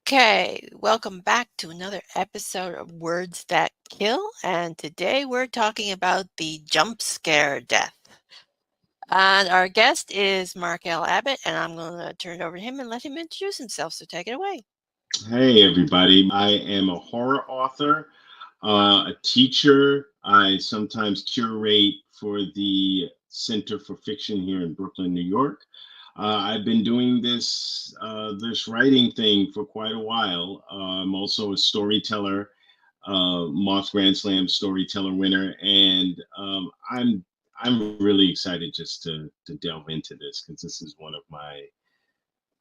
Okay, welcome back to another episode of Words That Kill. And today we're talking about the jump scare death. And our guest is Marc Abbott, and I'm going to turn it over to him and let him introduce himself. So take it away. Hey, everybody. I am a horror author, a teacher. I sometimes curate for the Center for Fiction here in Brooklyn, New York. I've been doing this writing thing for quite a while. I'm also a storyteller, Moth Grand Slam storyteller winner, and I'm really excited just to delve into this because this is one of my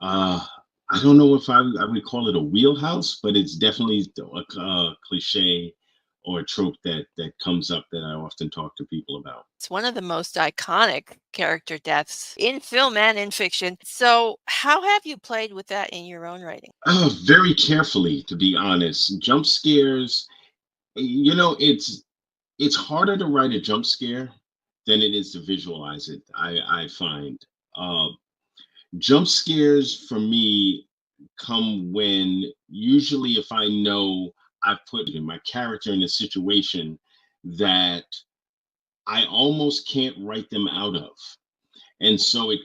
uh, I don't know if I would call it a wheelhouse, but it's definitely a cliche or a trope that comes up that I often talk to people about. It's one of the most iconic character deaths in film and in fiction. So, how have you played with that in your own writing? Very carefully, to be honest. Jump scares, it's harder to write a jump scare than it is to visualize it. I find uh, jump scares for me come when usually if I know I've put in my character in a situation that I almost can't write them out of. And so I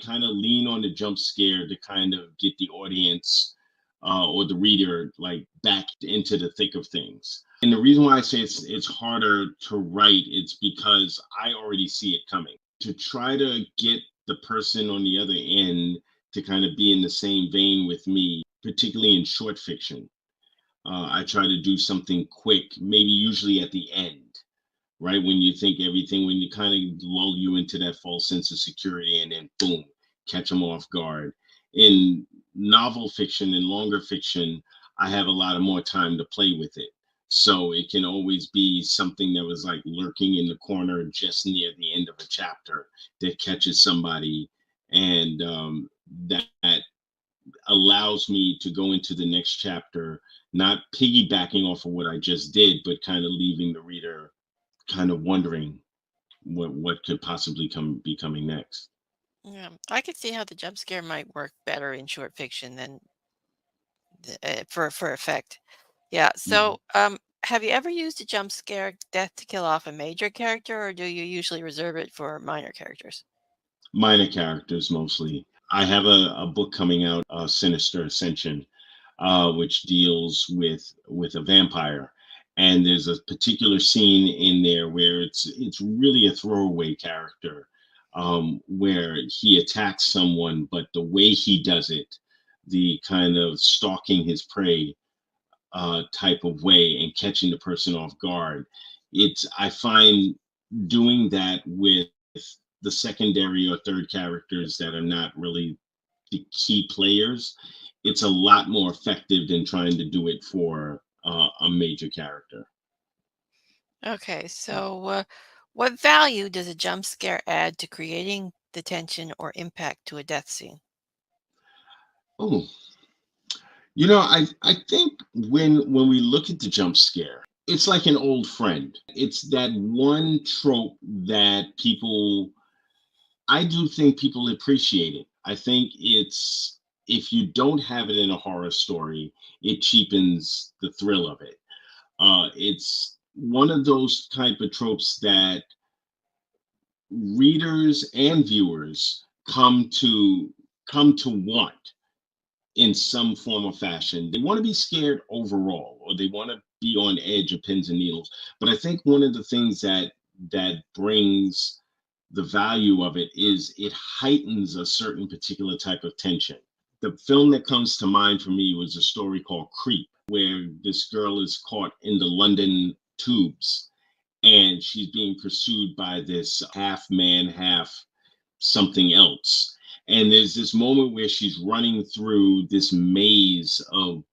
kind of lean on the jump scare to kind of get the audience or the reader like back into the thick of things. And the reason why I say it's harder to write, it's because I already see it coming. To try to get the person on the other end to kind of be in the same vein with me, particularly in short fiction. I try to do something quick, maybe usually at the end, right? When you think everything, when you kind of lull you into that false sense of security and then boom, catch them off guard. In novel fiction and longer fiction, I have a lot of more time to play with it. So it can always be something that was like lurking in the corner just near the end of a chapter that catches somebody and that allows me to go into the next chapter, not piggybacking off of what I just did, but kind of leaving the reader kind of wondering what could possibly be coming next. Yeah, I could see how the jump scare might work better in short fiction than for effect. Yeah. Mhm. So, have you ever used a jump scare death to kill off a major character, or do you usually reserve it for minor characters? Minor characters mostly. I have a book coming out, Sinister Ascension, which deals with a vampire. And there's a particular scene in there where it's really a throwaway character, where he attacks someone, but the way he does it, the kind of stalking his prey type of way and catching the person off guard. It's I find doing that with the secondary or third characters that are not really the key players, it's a lot more effective than trying to do it for a major character. Okay. So, what value does a jump scare add to creating the tension or impact to a death scene? Oh, I think when we look at the jump scare, it's like an old friend. It's that one trope that people I do think people appreciate it. I think it's if you don't have it in a horror story, it cheapens the thrill of it. It's one of those type of tropes that readers and viewers come to want in some form or fashion. They want to be scared overall, or they want to be on edge of pins and needles. But I think one of the things that brings the value of it is it heightens a certain particular type of tension. The film that comes to mind for me was a story called Creep, where this girl is caught in the London tubes and she's being pursued by this half man, half something else. And there's this moment where she's running through this maze of,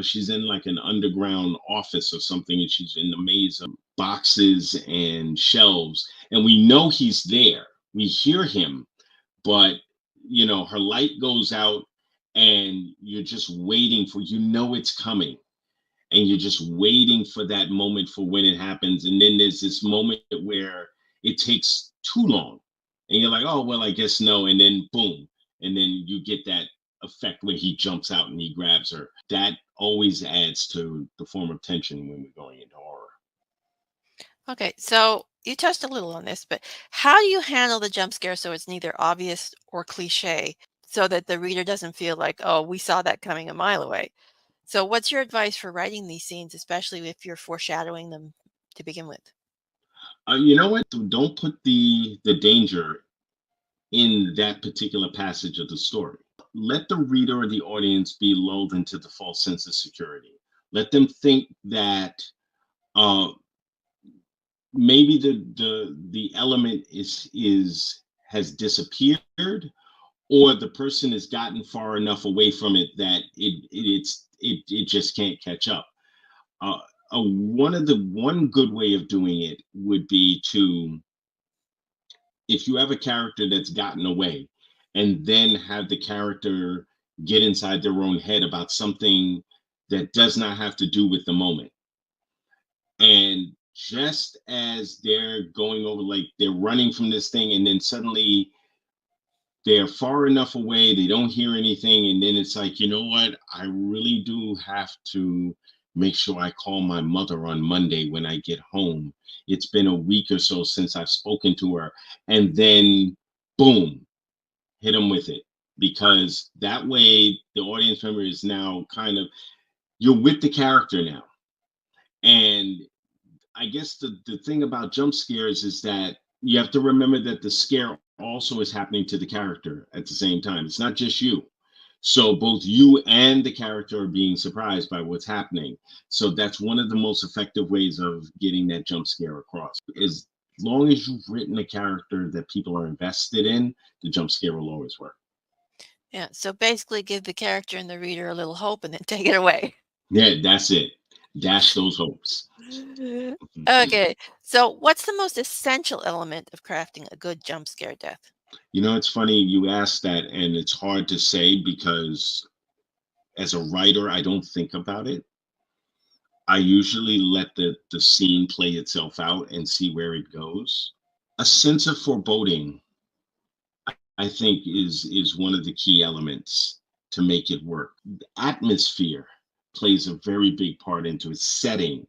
she's in like an underground office or something, and she's in the maze of boxes and shelves. And we know he's there. We hear him, but her light goes out, and you're just waiting for, it's coming, and you're just waiting for that moment for when it happens. And then there's this moment where it takes too long, and you're like, oh well, I guess no. And then boom, and then you get that effect when he jumps out and he grabs her. That always adds to the form of tension when we're going into horror. Okay, so you touched a little on this, but how do you handle the jump scare so it's neither obvious or cliche so that the reader doesn't feel like, oh, we saw that coming a mile away? So, what's your advice for writing these scenes, especially if you're foreshadowing them to begin with? You know what? Don't put the danger in that particular passage of the story. Let the reader or the audience be lulled into the false sense of security. Let them think that uh, maybe the element is has disappeared, or the person has gotten far enough away from it that it just can't catch up. Uh, one good way of doing it would be to, if you have a character that's gotten away, and then have the character get inside their own head about something that does not have to do with the moment. And just as they're going over, like they're running from this thing, and then suddenly they're far enough away, they don't hear anything, and then it's like, you know what, I really do have to make sure I call my mother on Monday when I get home. It's been a week or so since I've spoken to her. And then boom, hit them with it, because that way the audience member is now kind of, you're with the character now. And I guess the thing about jump scares is that you have to remember that the scare also is happening to the character at the same time. It's not just you. So both you and the character are being surprised by what's happening. So that's one of the most effective ways of getting that jump scare across. As long as you've written a character that people are invested in, the jump scare will always work. Yeah, so basically give the character and the reader a little hope and then take it away. Yeah, that's it. Dash those hopes. Okay, so what's the most essential element of crafting a good jump scare death? You know, it's funny you asked that, and it's hard to say because as a writer, I don't think about it. I usually let the scene play itself out and see where it goes. A sense of foreboding, I think, is one of the key elements to make it work. Atmosphere plays a very big part into it. Setting,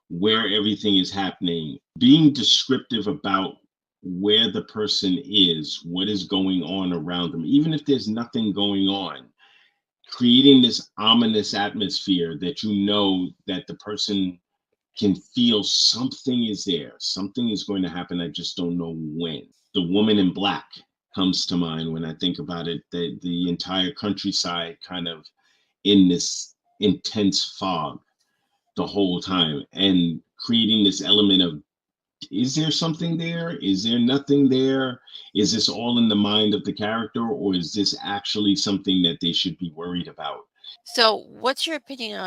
where everything is happening, being descriptive about where the person is, what is going on around them, even if there's nothing going on, creating this ominous atmosphere that you know that the person can feel something is there, something is going to happen. I just don't know when. The Woman in Black comes to mind when I think about it. The entire countryside kind of in this intense fog the whole time, and creating this element of, is there something there? Is there nothing there? Is this all in the mind of the character, or is this actually something that they should be worried about? So, what's your opinion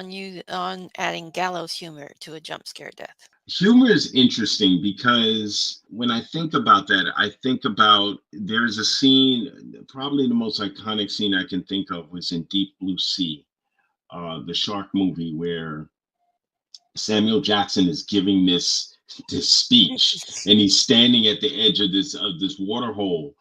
on adding gallows humor to a jump scare death? Humor is interesting because when I think about that, I think about, there's a scene, probably the most iconic scene I can think of was in Deep Blue Sea, the shark movie, where Samuel Jackson is giving this speech, and he's standing at the edge of this water hole.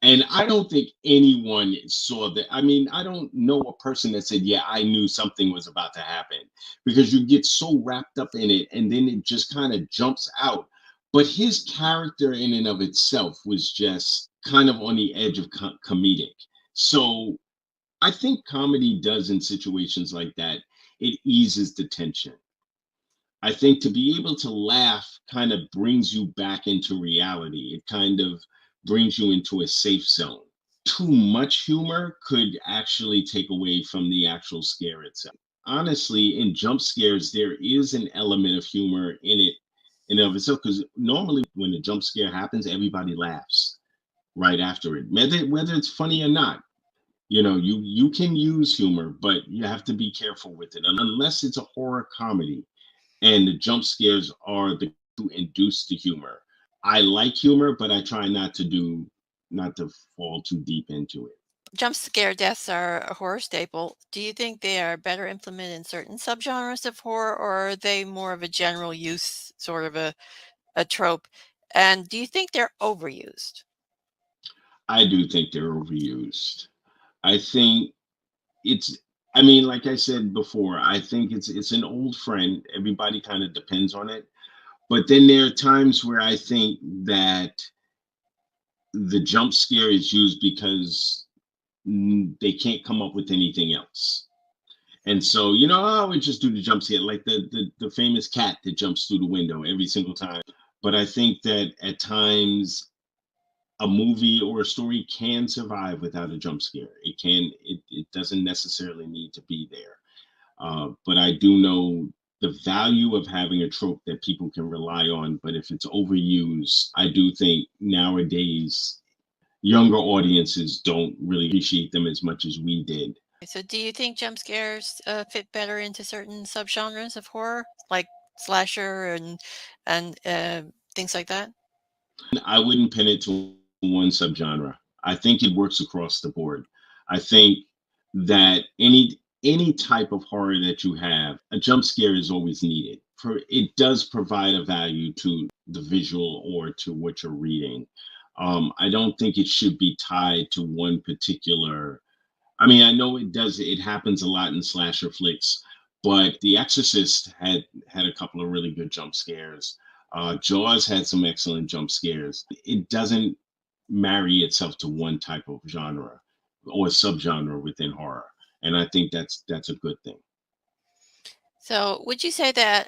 And I don't think anyone saw that. I mean, I don't know a person that said, yeah, I knew something was about to happen, because you get so wrapped up in it and then it just kind of jumps out. But his character in and of itself was just kind of on the edge of comedic. So I think comedy does, in situations like that, it eases the tension. I think to be able to laugh kind of brings you back into reality. It kind of brings you into a safe zone. Too much humor could actually take away from the actual scare itself. Honestly, in jump scares, there is an element of humor in it in and of itself, because normally when a jump scare happens, everybody laughs right after it, whether it's funny or not. You know, you can use humor, but you have to be careful with it. And unless it's a horror comedy, and the jump scares are the to induce the humor. I like humor, but I try not to fall too deep into it. Jump scare deaths are a horror staple. Do you think they are better implemented in certain subgenres of horror, or are they more of a general use, sort of a trope? And do you think they're overused? I do think they're overused. I think it's I mean, like I said before, I think it's an old friend. Everybody kind of depends on it. But then there are times where I think that the jump scare is used because they can't come up with anything else. And so, I would just do the jump scare, like the famous cat that jumps through the window every single time. But I think that at times a movie or a story can survive without a jump scare. It doesn't necessarily need to be there. But I do know the value of having a trope that people can rely on. But if it's overused, I do think nowadays younger audiences don't really appreciate them as much as we did. So do you think jump scares fit better into certain subgenres of horror, like slasher and things like that? I wouldn't pin it to one subgenre. I think it works across the board. I think that any type of horror that you have, a jump scare is always needed. It does provide a value to the visual or to what you're reading. I don't think it should be tied to one particular. I mean, I know it does. It happens a lot in slasher flicks, but The Exorcist had a couple of really good jump scares. Jaws had some excellent jump scares. It doesn't marry itself to one type of genre or subgenre within horror, and I think that's a good thing. So would you say that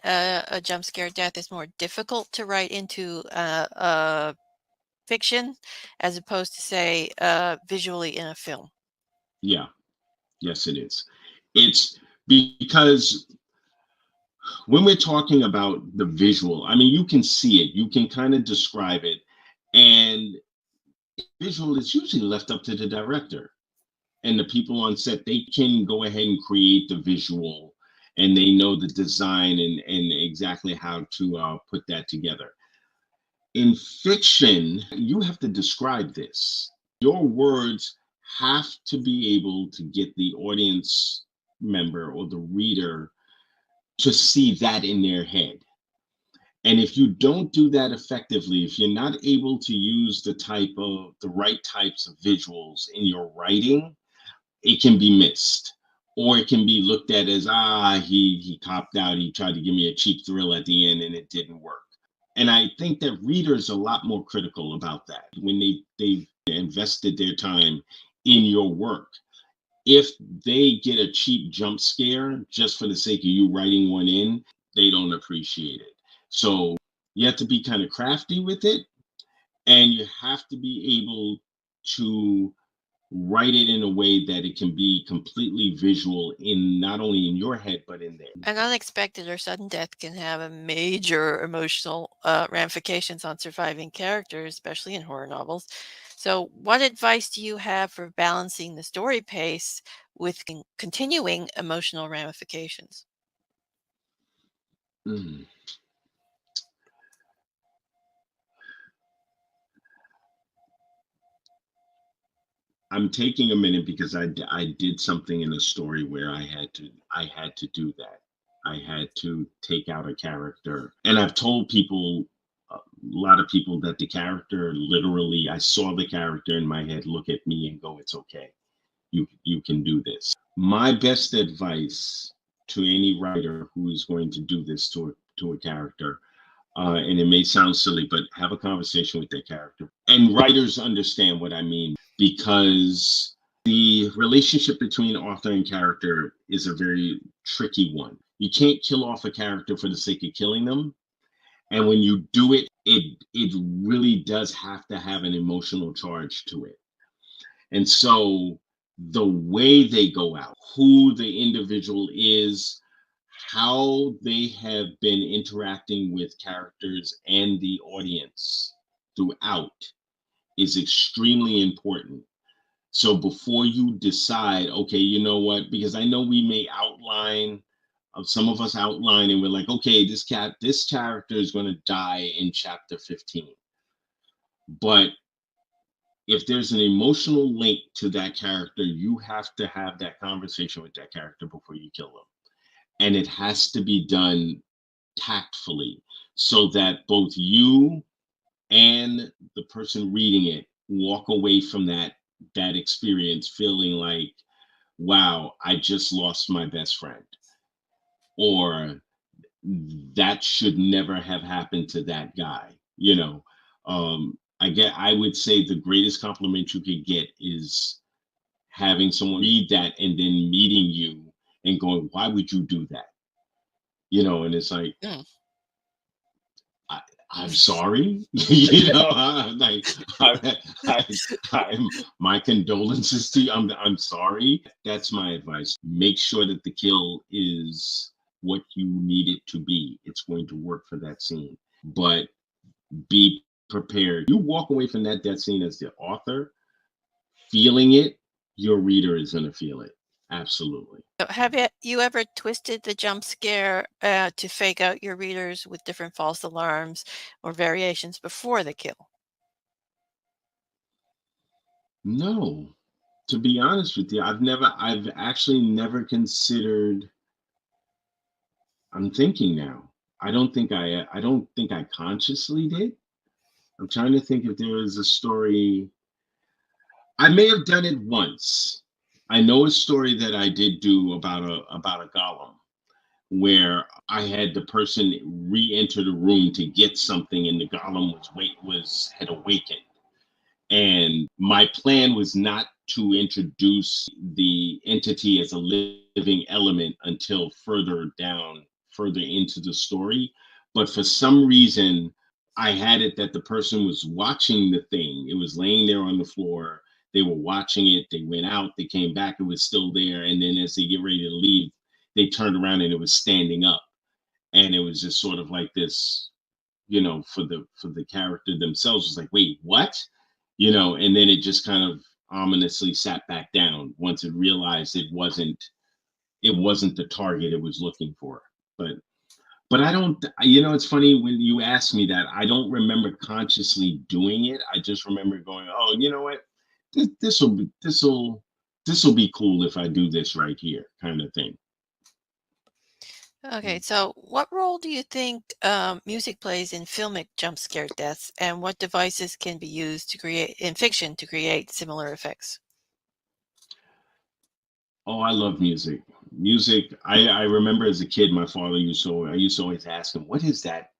a jump scare death is more difficult to write into fiction as opposed to, say, visually in a film? Yeah, yes, it is. It's because when we're talking about the visual, I mean, you can see it, you can kind of describe it, and visual is usually left up to the director and the people on set. They can go ahead and create the visual, and they know the design and exactly how to put that together. In fiction, you have to describe this. Your words have to be able to get the audience member or the reader to see that in their head. And if you don't do that effectively, if you're not able to use the right types of visuals in your writing, it can be missed, or it can be looked at as, he copped out, he tried to give me a cheap thrill at the end and it didn't work. And I think that readers are a lot more critical about that when they've invested their time in your work. If they get a cheap jump scare just for the sake of you writing one in, they don't appreciate it. So you have to be kind of crafty with it, and you have to be able to write it in a way that it can be completely visual, in not only in your head but in there. An unexpected or sudden death can have a major emotional ramifications on surviving characters, especially in horror novels. So, what advice do you have for balancing the story pace with continuing emotional ramifications? Mm. I'm taking a minute because I did something in a story where I had to do that. I had to take out a character, and I've told people, a lot of people, that the character, literally, I saw the character in my head look at me and go, "It's okay. You can do this." My best advice to any writer who is going to do this to a character, and it may sound silly, but have a conversation with that character. And writers understand what I mean, because the relationship between author and character is a very tricky one. You can't kill off a character for the sake of killing them. And when you do it, it really does have to have an emotional charge to it. And so the way they go out, who the individual is, how they have been interacting with characters and the audience throughout, is extremely important. So before you decide, okay, you know what, because I know we may outline, some of us outline, and we're like, okay, this character is going to die in chapter 15. But if there's an emotional link to that character, you have to have that conversation with that character before you kill them. And it has to be done tactfully, so that both you and the person reading it walk away from that experience feeling like, wow, I just lost my best friend, or that should never have happened to that guy. I would say the greatest compliment you could get is having someone read that and then meeting you and going, why would you do that? And it's like, Mm. I, I'm sorry. I'm like, I, I'm my condolences to you. I'm sorry. That's my advice. Make sure that the kill is what you need it to be. It's going to work for that scene. But be prepared. You walk away from that scene as the author, feeling it, your reader is going to feel it. Absolutely. So have you ever twisted the jump scare to fake out your readers with different false alarms or variations before the kill? No, to be honest with you, I've actually never considered. I'm thinking now. I don't think I consciously did. I'm trying to think if there was a story. I may have done it once. I know a story that I did do about a golem where I had the person re-enter the room to get something, and the golem had awakened. And my plan was not to introduce the entity as a living element until further into the story. But for some reason, I had it that the person was watching the thing. It was laying there on the floor. They were watching it. They went out. They came back. It was still there. And then as they get ready to leave, they turned around and it was standing up. And it was just sort of like this, for the character themselves, was like, wait, what? And then it just kind of ominously sat back down once it realized it wasn't the target it was looking for. But I don't, it's funny when you ask me that. I don't remember consciously doing it. I just remember going, oh, you know what, this will be cool if I do this right here, kind of thing. Okay, so what role do you think music plays in filmic jump scare deaths, and what devices can be used to create in fiction to create similar effects? Oh, I love music. Music. I remember as a kid, my father I used to always ask him, "What is that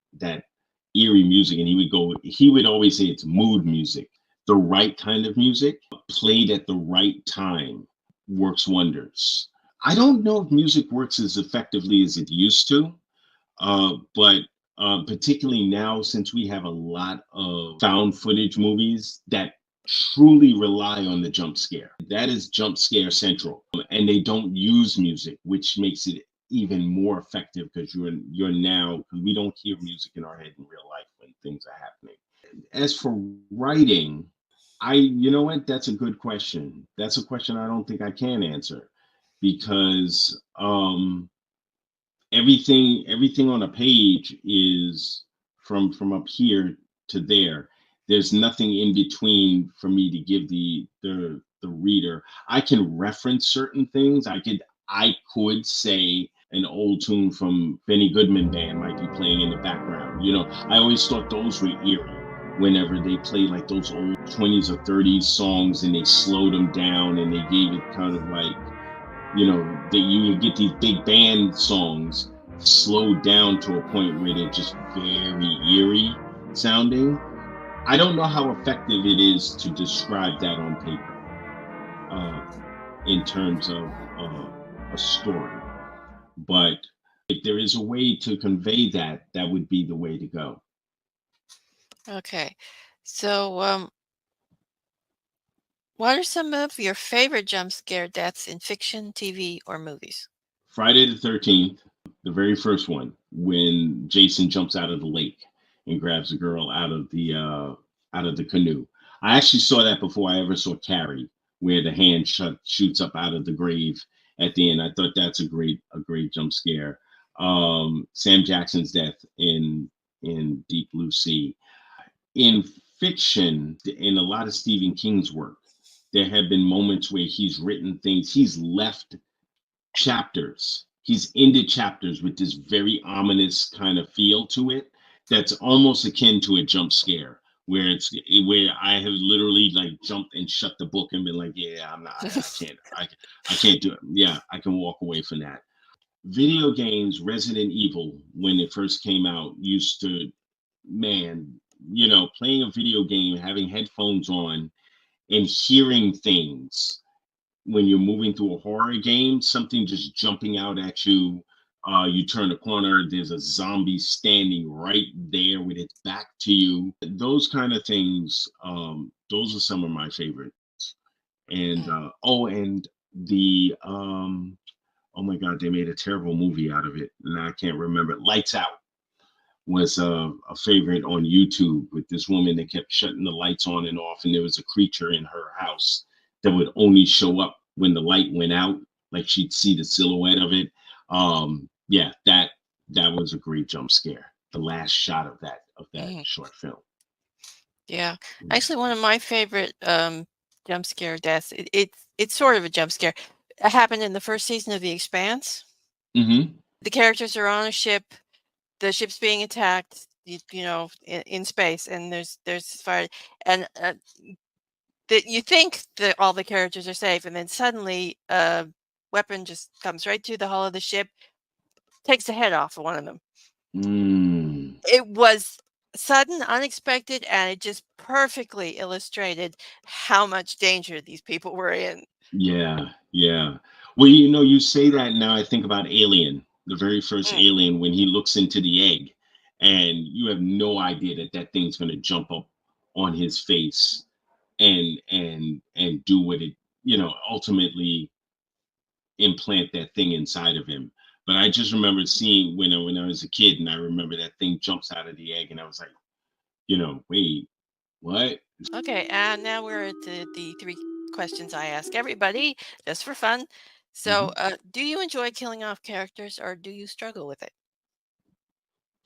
eerie music?" And he would always say it's mood music. The right kind of music played at the right time works wonders. I don't know if music works as effectively as it used to, but particularly now, since we have a lot of found footage movies that truly rely on the jump scare. That is jump scare central, and they don't use music, which makes it even more effective because you're now, because we don't hear music in our head in real life when things are happening. As for writing, you know what? That's a good question. That's a question I don't think I can answer because everything on a page is from up here to there. There's nothing in between for me to give the reader. I can reference certain things. I could say an old tune from Benny Goodman band might be playing in the background. I always thought those were eerie whenever they played like those old 20s or 30s songs and they slowed them down and they gave it kind of like, that you would get these big band songs slowed down to a point where they're just very eerie sounding. I don't know how effective it is to describe that on paper, in terms of a story, but if there is a way to convey that, that would be the way to go. Okay, so what are some of your favorite jump scare deaths in fiction, TV, or movies? Friday the 13th, the very first one, when Jason jumps out of the lake and grabs the girl out of the canoe. I actually saw that before I ever saw Carrie, where the hand shoots up out of the grave at the end. I thought that's a great jump scare. Sam Jackson's death in Deep Blue Sea. In fiction, in a lot of Stephen King's work, there have been moments where he's written things, he's left chapters. He's ended chapters with this very ominous kind of feel to it that's almost akin to a jump scare where I have literally like jumped and shut the book and been like, yeah, I'm not, I can't do it. Yeah, I can walk away from that. Video games, Resident Evil, when it first came out, used to, man, playing a video game, having headphones on and hearing things when you're moving through a horror game, something just jumping out at you. You turn a corner, there's a zombie standing right there with its back to you. Those kind of things, those are some of my favorites. And Mm. and the oh my God, they made a terrible movie out of it, and I can't remember. Lights Out was a favorite on YouTube with this woman that kept shutting the lights on and off, and there was a creature in her house that would only show up when the light went out, like she'd see the silhouette of it. Yeah, that was a great jump scare. The last shot of that Mm. short film. Yeah. Yeah. Actually, one of my favorite jump scare deaths, it's sort of a jump scare. It happened in the first season of The Expanse. Mm-hmm. The characters are on a ship. The ship's being attacked, in space, and there's fire, and that you think that all the characters are safe, and then suddenly a weapon just comes right through the hull of the ship, takes the head off of one of them. Mm. It was sudden, unexpected, and it just perfectly illustrated how much danger these people were in. Yeah, yeah. Well, you say that now I think about Alien, the very first Mm. Alien, when he looks into the egg, and you have no idea that that thing's going to jump up on his face and do what it, ultimately implant that thing inside of him. But I just remember seeing when I was a kid, and I remember that thing jumps out of the egg, and I was like, wait, what? Okay, and now we're at the three questions I ask everybody just for fun. So, Mhm. do you enjoy killing off characters, or do you struggle with it?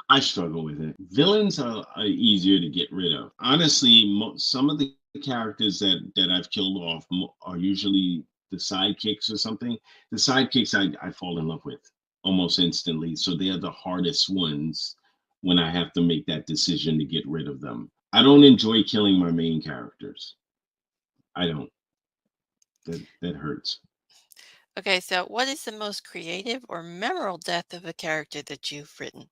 I struggle with it. Villains are easier to get rid of. Honestly, some of the characters that I've killed off are usually the sidekicks or something. The sidekicks I fall in love with almost instantly. So they're the hardest ones when I have to make that decision to get rid of them. I don't enjoy killing my main characters. I don't. That hurts. Okay, so what is the most creative or memorable death of a character that you've written?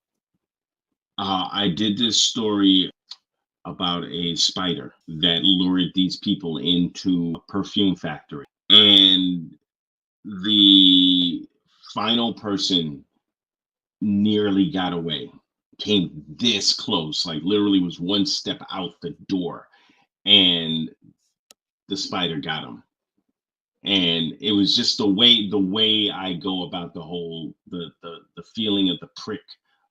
I did this story about a spider that lured these people into a perfume factory. And the final person nearly got away, came this close, like literally was one step out the door, and the spider got him. And it was just the way I go about the whole the feeling of the prick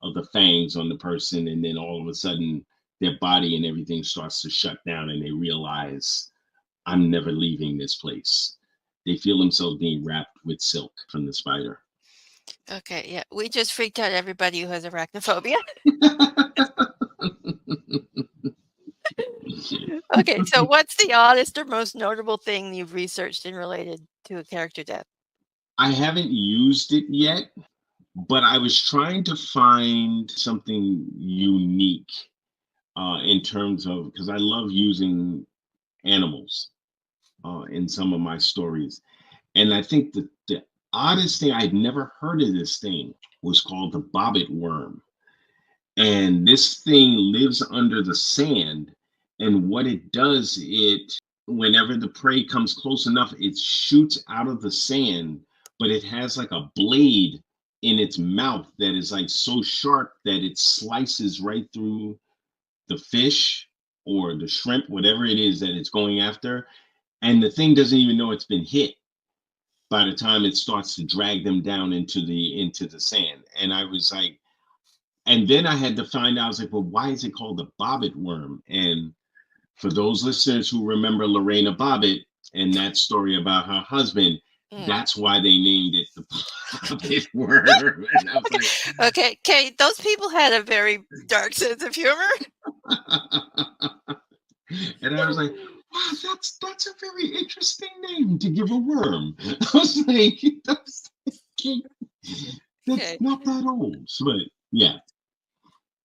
of the fangs on the person, and then all of a sudden their body and everything starts to shut down, and they realize I'm never leaving this place. They feel themselves being wrapped with silk from the spider. Okay, yeah, we just freaked out everybody who has arachnophobia. Okay, so what's the oddest or most notable thing you've researched and related to a character death? I haven't used it yet, but I was trying to find something unique in terms of, because I love using animals in some of my stories. And I think the oddest thing, I'd never heard of this thing, was called the bobbit worm. And this thing lives under the sand. And what it does, whenever the prey comes close enough, it shoots out of the sand, but it has like a blade in its mouth that is like so sharp that it slices right through the fish or the shrimp, whatever it is that it's going after. And the thing doesn't even know it's been hit by the time it starts to drag them down into the sand. And I was like, and then I had to find out, I was like, well, why is it called the bobbit worm? And for those listeners who remember Lorena Bobbitt and that story about her husband, Mm. that's why they named it the bobbit worm. And I was like, Okay, Kate, those people had a very dark sense of humor. and I was like, wow, that's a very interesting name to give a worm. I was like, that's Okay. not that old. But yeah.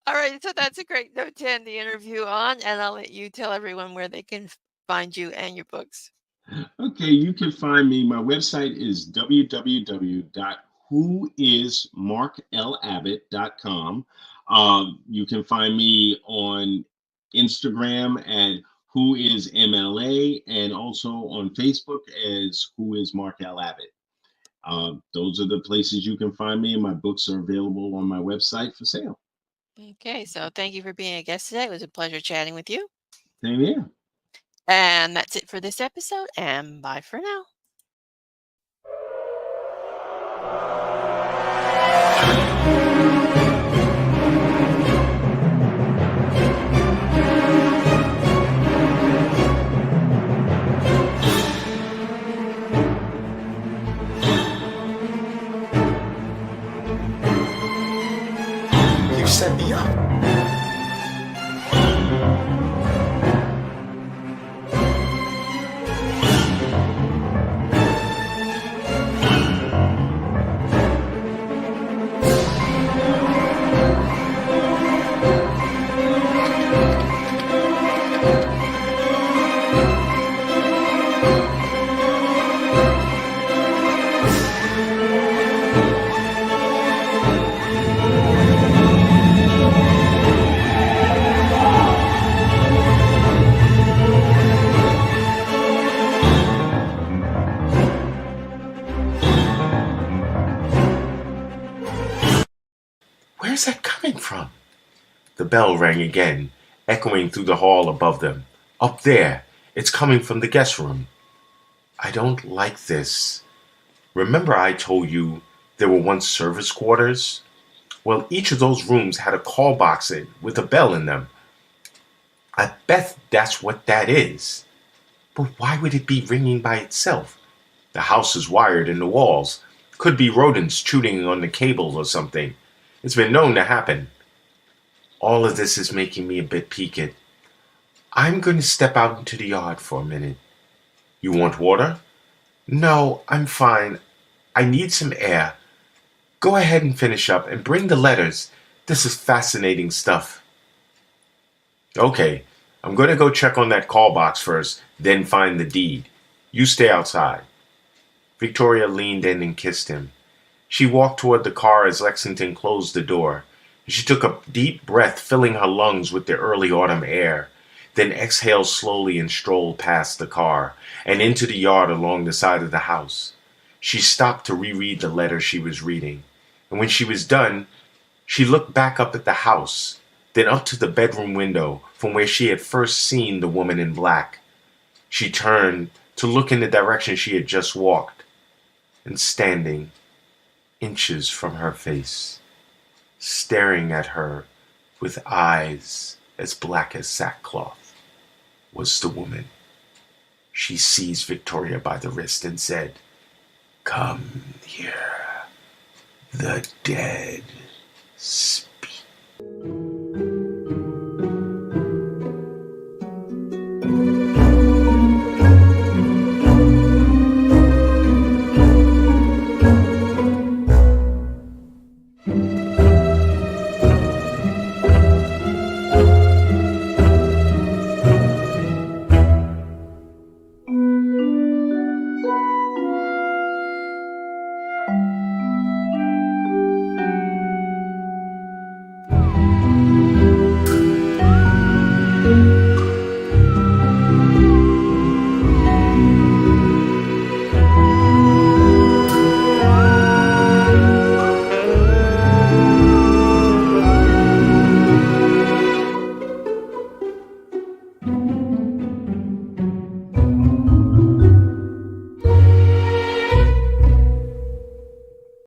All right, so that's a great note to end the interview on, and I'll let you tell everyone where they can find you and your books. Okay, you can find me. My website is www.whoismarklabbott.com. You can find me on Instagram at whoismla and also on Facebook as Who is Marc L. Abbott. Those are the places you can find me, and my books are available on my website for sale. Okay, so thank you for being a guest today. It was a pleasure chatting with you. Same here. And that's it for this episode, and bye for now. You set me up. Where's that coming from? The bell rang again, echoing through the hall above them. Up there, it's coming from the guest room. I don't like this. Remember I told you there were once service quarters? Well, each of those rooms had a call box in with a bell in them. I bet that's what that is. But why would it be ringing by itself? The house is wired in the walls. Could be rodents chewing on the cables or something. It's been known to happen. All of this is making me a bit peaked. I'm going to step out into the yard for a minute. You want water? No, I'm fine. I need some air. Go ahead and finish up and bring the letters. This is fascinating stuff. Okay, I'm going to go check on that call box first, then find the deed. You stay outside. Victoria leaned in and kissed him. She walked toward the car as Lexington closed the door. She took a deep breath, filling her lungs with the early autumn air, then exhaled slowly and strolled past the car and into the yard along the side of the house. She stopped to reread the letter she was reading, and when she was done, she looked back up at the house, then up to the bedroom window from where she had first seen the woman in black. She turned to look in the direction she had just walked, and standing inches from her face, staring at her with eyes as black as sackcloth, was the woman. She seized Victoria by the wrist and said, "Come here. The dead